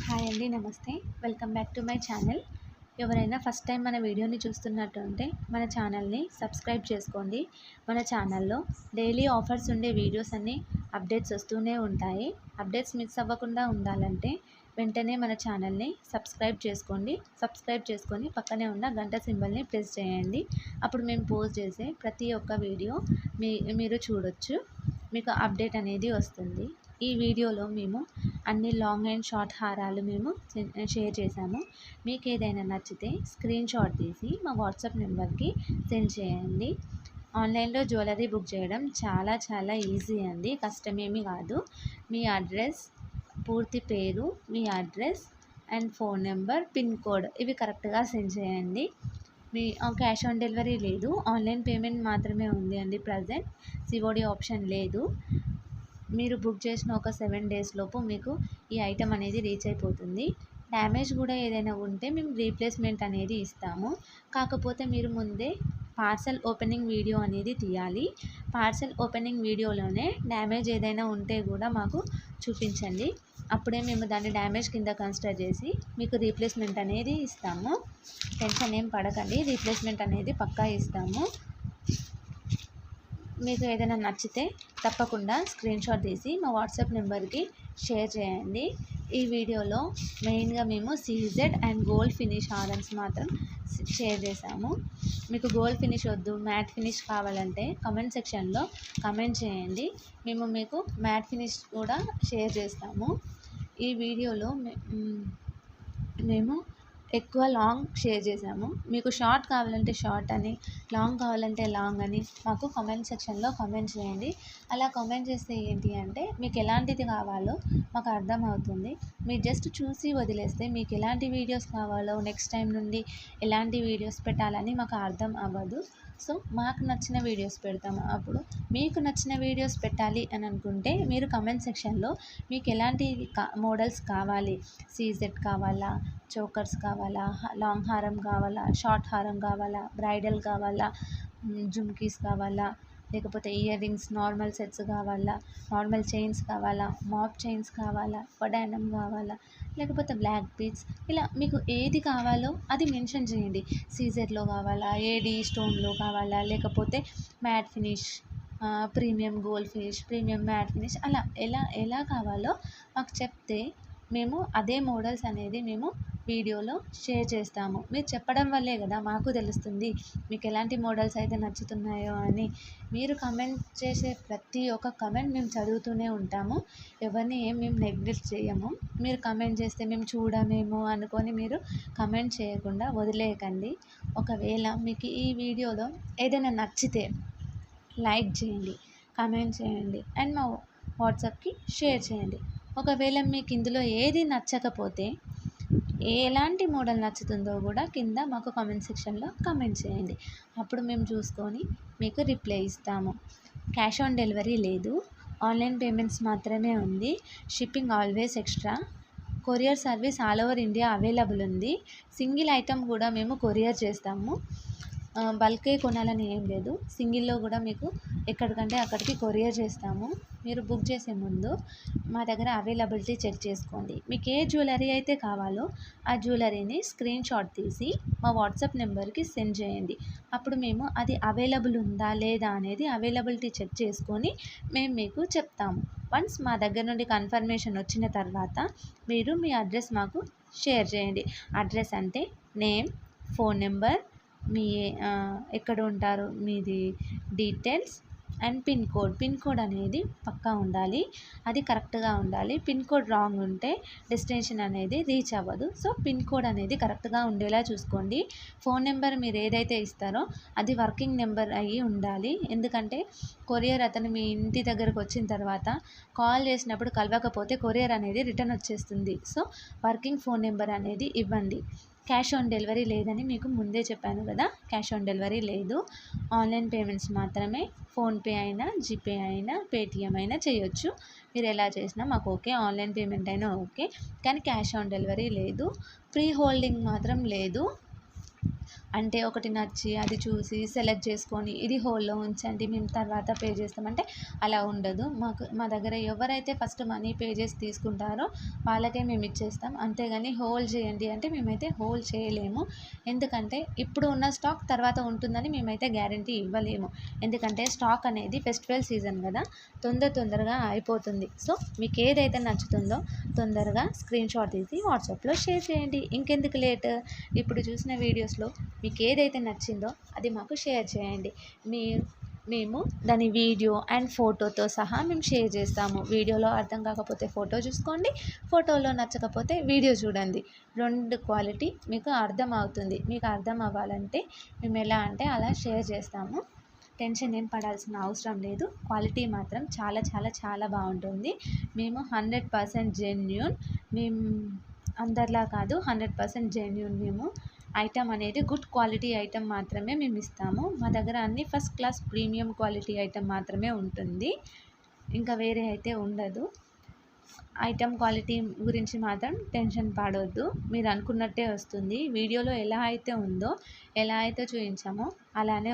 Hi అండి. నమస్తే. Welcome back to my channel. ఎవరైనా ఫస్ట్ టైం మన వీడియోని చూస్తున్నట్టుంటే మన ఛానల్ని సబ్స్క్రైబ్ చేసుకోండి. మన ఛానల్లో డైలీ ఆఫర్స్ ఉండే వీడియోస్ అన్నీ అప్డేట్స్ వస్తూనే ఉంటాయి. అప్డేట్స్ మిస్ అవ్వకుండా ఉండాలంటే వెంటనే మన ఛానల్ని సబ్స్క్రైబ్ చేసుకోండి. సబ్స్క్రైబ్ చేసుకొని పక్కనే ఉన్న గంట సింబల్ని ప్రెస్ చేయండి. అప్పుడు మేము పోస్ట్ చేసే ప్రతి ఒక్క వీడియో మీరు చూడొచ్చు. మీకు అప్డేట్ అనేది వస్తుంది. ఈ వీడియోలో మేము అన్ని లాంగ్ అండ్ షార్ట్ హారాలు మేము షేర్ చేశాము. మీకు ఏదైనా నచ్చితే స్క్రీన్ షాట్ తీసి మా వాట్సాప్ నెంబర్కి సెండ్ చేయండి. ఆన్లైన్లో జ్యువెలరీ బుక్ చేయడం చాలా ఈజీ అండి, కష్టమేమీ కాదు. మీ అడ్రస్, పూర్తి పేరు, మీ address and phone number, pin code ఇవి కరెక్ట్గా సెండ్ చేయండి. మీ క్యాష్ ఆన్ డెలివరీ లేదు, ఆన్లైన్ పేమెంట్ మాత్రమే ఉంది అండి. ప్రజెంట్ సిఓడి ఆప్షన్ లేదు. మీరు బుక్ చేసిన ఒక 7 డేస్ లోపు మీకు ఈ ఐటెం అనేది రీచ్ అయిపోతుంది. డ్యామేజ్ కూడా ఏదైనా ఉంటే మేము రీప్లేస్మెంట్ అనేది ఇస్తాము. కాకపోతే మీరు ముందే పార్సల్ ఓపెనింగ్ వీడియో అనేది తీయాలి. పార్సల్ ఓపెనింగ్ వీడియోలోనే డ్యామేజ్ ఏదైనా ఉంటే కూడా మాకు చూపించండి. అప్పుడే మేము దాన్ని డ్యామేజ్ కింద కన్సిడర్ చేసి మీకు రీప్లేస్మెంట్ అనేది ఇస్తాము. టెన్షన్ ఏం పడకండి, రీప్లేస్మెంట్ అనేది పక్కా ఇస్తాము. మీకు ఏదైనా నచ్చితే తప్పకుండా స్క్రీన్ షాట్ తీసి మా వాట్సాప్ నెంబర్కి షేర్ చేయండి. ఈ వీడియోలో మెయిన్గా మేము సీజెడ్ అండ్ గోల్డ్ ఫినిష్ హారమ్స్ మాత్రం షేర్ చేశాము. మీకు గోల్డ్ ఫినిష్ వద్దు, మ్యాట్ ఫినిష్ కావాలంటే కమెంట్ సెక్షన్లో కమెంట్ చేయండి. మేము మీకు మ్యాట్ ఫినిష్ కూడా షేర్ చేస్తాము. ఈ వీడియోలో మేము ఎక్కువ లాంగ్ షేర్ చేసాము. మీకు షార్ట్ కావాలంటే షార్ట్ అని, లాంగ్ కావాలంటే లాంగ్ అని మాకు కామెంట్ సెక్షన్లో కామెంట్ చేయండి. అలా కామెంట్ చేస్తే ఏంటి అంటే మీకు ఎలాంటిది కావాలో మాకు అర్థమవుతుంది. మీరు జస్ట్ చూసి వదిలేస్తే మీకు ఎలాంటి వీడియోస్ కావాలో, నెక్స్ట్ టైం నుండి ఎలాంటి వీడియోస్ పెట్టాలని మాకు అర్థం అవ్వదు. సో మాకు నచ్చిన వీడియోస్ పెడతాము. అప్పుడు మీకు నచ్చిన వీడియోస్ పెట్టాలి అని అనుకుంటే మీరు కమెంట్ సెక్షన్లో మీకు ఎలాంటి మోడల్స్ కావాలి, సీజెడ్ కావాలా, చోకర్స్ కావాలా, లాంగ్ హారం కావాలా, షార్ట్ హారం కావాలా, బ్రైడల్ కావాలా, జుమ్కీస్ కావాలా, లేకపోతే ఇయర్ రింగ్స్ నార్మల్ సెట్స్ కావాలా, నార్మల్ చైన్స్ కావాలా, మాప్ చైన్స్ కావాలా, వడానం కావాలా, లేకపోతే బ్లాక్ బీడ్స్, ఇలా మీకు ఏది కావాలో అది మెన్షన్ చేయండి. సీజర్లో కావాలా, ఏడి స్టోన్లో కావాలా, లేకపోతే matte finish, premium gold finish, premium matte finish, అలా ఎలా కావాలో మాకు చెప్తే మేము అదే మోడల్స్ అనేది మేము వీడియోలో షేర్ చేస్తాము. మీరు చెప్పడం వల్లే కదా మాకు తెలుస్తుంది మీకు ఎలాంటి మోడల్స్ అయితే నచ్చుతున్నాయో అని. మీరు కమెంట్ చేసే ప్రతి ఒక్క కమెంట్ మేము చదువుతూనే ఉంటాము. ఎవరిని మేము నెగ్లెక్ట్ చేయము. మీరు కమెంట్ చేస్తే మేము చూడమేమో అనుకొని మీరు కమెంట్ చేయకుండా వదిలేయకండి. ఒకవేళ మీకు ఈ వీడియోలో ఏదైనా నచ్చితే లైక్ చేయండి, కమెంట్ చేయండి అండ్ మా వాట్సాప్కి షేర్ చేయండి. ఒకవేళ మీకు ఇందులో ఏది నచ్చకపోతే, ఎలాంటి మోడల్ నచ్చుతుందో కూడా కింద మాకు కామెంట్ సెక్షన్లో కామెంట్ చేయండి. అప్పుడు మేము చూసుకొని మీకు రిప్లై ఇస్తాము. క్యాష్ ఆన్ డెలివరీ లేదు, ఆన్లైన్ పేమెంట్స్ మాత్రమే ఉంది. Shipping always extra. Courier service all over India available ఉంది. సింగిల్ ఐటమ్ కూడా మేము కొరియర్ చేస్తాము. బల్కే కొనాలని ఏం లేదు, సింగిల్లో కూడా మీకు ఎక్కడికంటే అక్కడికి కొరియర్ చేస్తాము. మీరు బుక్ చేసే ముందు మా దగ్గర అవైలబిలిటీ చెక్ చేసుకోండి. మీకు ఏ జ్యువెలరీ అయితే కావాలో ఆ జ్యువెలరీని స్క్రీన్ షాట్ తీసి మా వాట్సాప్ నెంబర్కి సెండ్ చేయండి. అప్పుడు మేము అది అవైలబుల్ ఉందా లేదా అనేది అవైలబిలిటీ చెక్ చేసుకొని మేము మీకు చెప్తాము. వన్స్ మా దగ్గర నుండి కన్ఫర్మేషన్ వచ్చిన తర్వాత మీరు మీ అడ్రస్ మాకు షేర్ చేయండి. అడ్రస్ అంటే నేమ్, ఫోన్ నెంబర్, మీ ఎక్కడ ఉంటారు, మీది డీటెయిల్స్ అండ్ పిన్ కోడ్ అనేది పక్కా ఉండాలి. అది కరెక్ట్గా ఉండాలి. పిన్ కోడ్ రాంగ్ ఉంటే డెస్టినేషన్ అనేది రీచ్ అవ్వదు. సో పిన్ కోడ్ అనేది కరెక్ట్గా ఉండేలా చూసుకోండి. ఫోన్ నెంబర్ మీరు ఏదైతే ఇస్తారో అది వర్కింగ్ నెంబర్ అయ్యి ఉండాలి. ఎందుకంటే కొరియర్ అతను మీ ఇంటి దగ్గరకు వచ్చిన తర్వాత కాల్ చేసినప్పుడు కలవకపోతే కొరియర్ అనేది రిటర్న్ వచ్చేస్తుంది. సో వర్కింగ్ ఫోన్ నెంబర్ అనేది ఇవ్వండి. క్యాష్ ఆన్ డెలివరీ లేదని మీకు ముందే చెప్పాను కదా, క్యాష్ ఆన్ డెలివరీ లేదు, ఆన్లైన్ పేమెంట్స్ మాత్రమే. ఫోన్పే అయినా, జీపే అయినా, పేటిఎం అయినా చేయొచ్చు. మీరు ఎలా చేసినా మాకు ఓకే, ఆన్లైన్ పేమెంట్ అయినా ఓకే, కానీ క్యాష్ ఆన్ డెలివరీ లేదు. ప్రీ హోల్డింగ్ మాత్రం లేదు. అంటే ఒకటి నచ్చి అది చూసి సెలెక్ట్ చేసుకొని ఇది హోల్డ్లో ఉంచండి మేము తర్వాత పే చేస్తామంటే అలా ఉండదు. మా దగ్గర ఎవరైతే ఫస్ట్ మనీ పే చేసి తీసుకుంటారో వాళ్ళకే మేము ఇచ్చేస్తాం. అంతేగాని హోల్డ్ చేయండి అంటే మేమైతే హోల్డ్ చేయలేము. ఎందుకంటే ఇప్పుడు ఉన్న స్టాక్ తర్వాత ఉంటుందని మేమైతే గ్యారంటీ ఇవ్వలేము. ఎందుకంటే స్టాక్ అనేది ఫెస్టివల్ సీజన్ కదా, తొందరగా అయిపోతుంది. సో మీకు ఏదైతే నచ్చుతుందో తొందరగా స్క్రీన్ షాట్ తీసి వాట్సాప్లో షేర్ చేయండి. ఇంకెందుకు లేట్, ఇప్పుడు చూసిన వీడియోస్లో మీకు ఏదైతే నచ్చిందో అది మాకు షేర్ చేయండి. మేము దాని వీడియో అండ్ ఫోటోతో సహా మేము షేర్ చేస్తాము. వీడియోలో అర్థం కాకపోతే ఫోటో చూసుకోండి, ఫోటోలో నచ్చకపోతే వీడియో చూడండి. 2 క్వాలిటీ మీకు అర్థం అవుతుంది. మీకు అర్థం అవ్వాలంటే మేము ఎలా అంటే అలా షేర్ చేస్తాము. టెన్షన్ ఏం పడాల్సిన అవసరం లేదు. క్వాలిటీ మాత్రం చాలా చాలా చాలా బాగుంటుంది. మేము 100% జెన్యూన్. మేము అందరిలా కాదు, 100% జెన్యూన్. మేము ఐటమ్ అనేది గుడ్ క్వాలిటీ ఐటమ్ మాత్రమే మేము ఇస్తాము. మా దగ్గర అన్ని first class premium quality item మాత్రమే ఉంటుంది, ఇంకా వేరే అయితే ఉండదు. ఐటమ్ క్వాలిటీ గురించి మాత్రం టెన్షన్ పడొద్దు. మీరు అనుకున్నట్టే వస్తుంది. వీడియోలో ఎలా అయితే ఉందో, ఎలా అయితే చూపించామో అలానే